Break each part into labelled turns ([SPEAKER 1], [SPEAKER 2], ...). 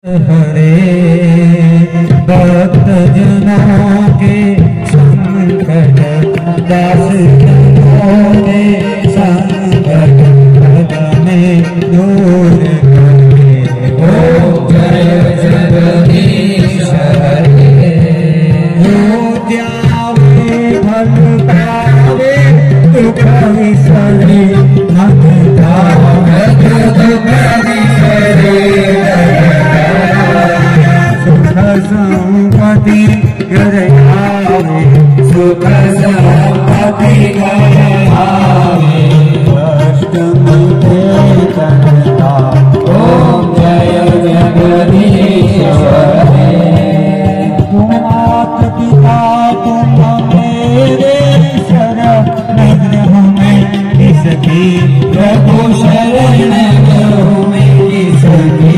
[SPEAKER 1] हरे भक्त जनों के संकट दास जनों के संकट में दूर करके ओ जय जगदीश हरे। जो त्यावे फल पावे दुख विसरे मन भावे दुख विसरे संपत्ति गए सुख संपत्ति गए कष्ट मिटे करता ओम जय जगदीश हरे। तुम मात पिता तुम मेरे शरण हमें इसकी प्रभु शरण में इसकी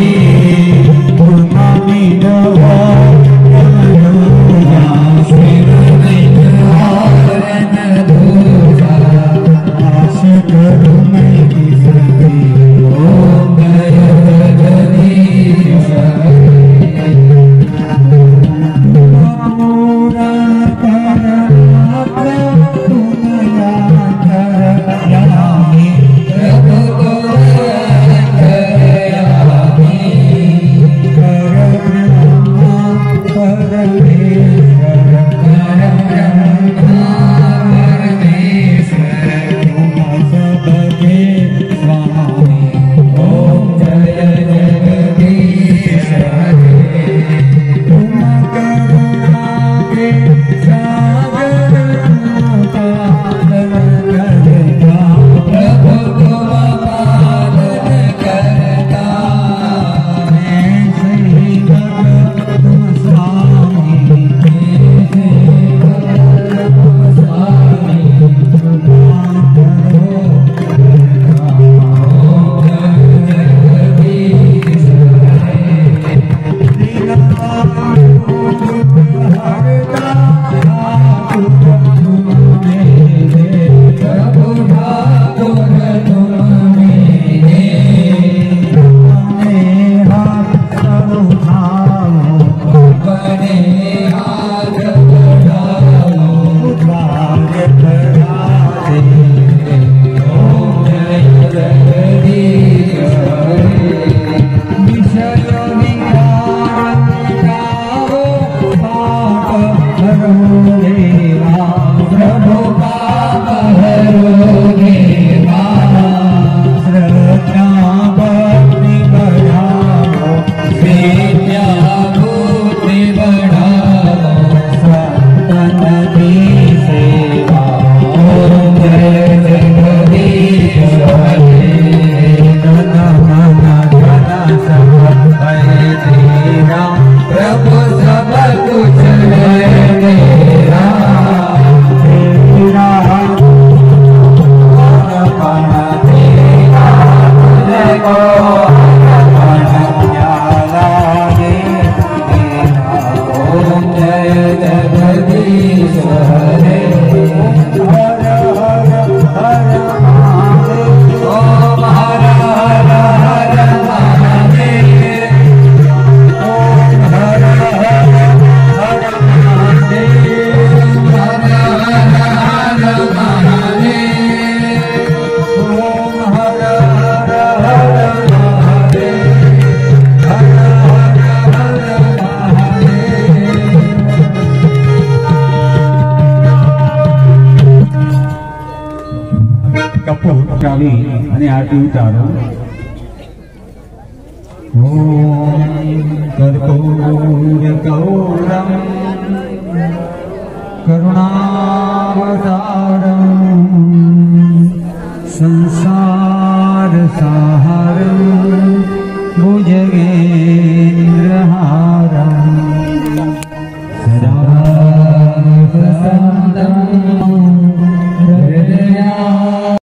[SPEAKER 2] आरती उतारो। ओम कर्पूर गौरम करुणावतारम संसार सारम भुजगे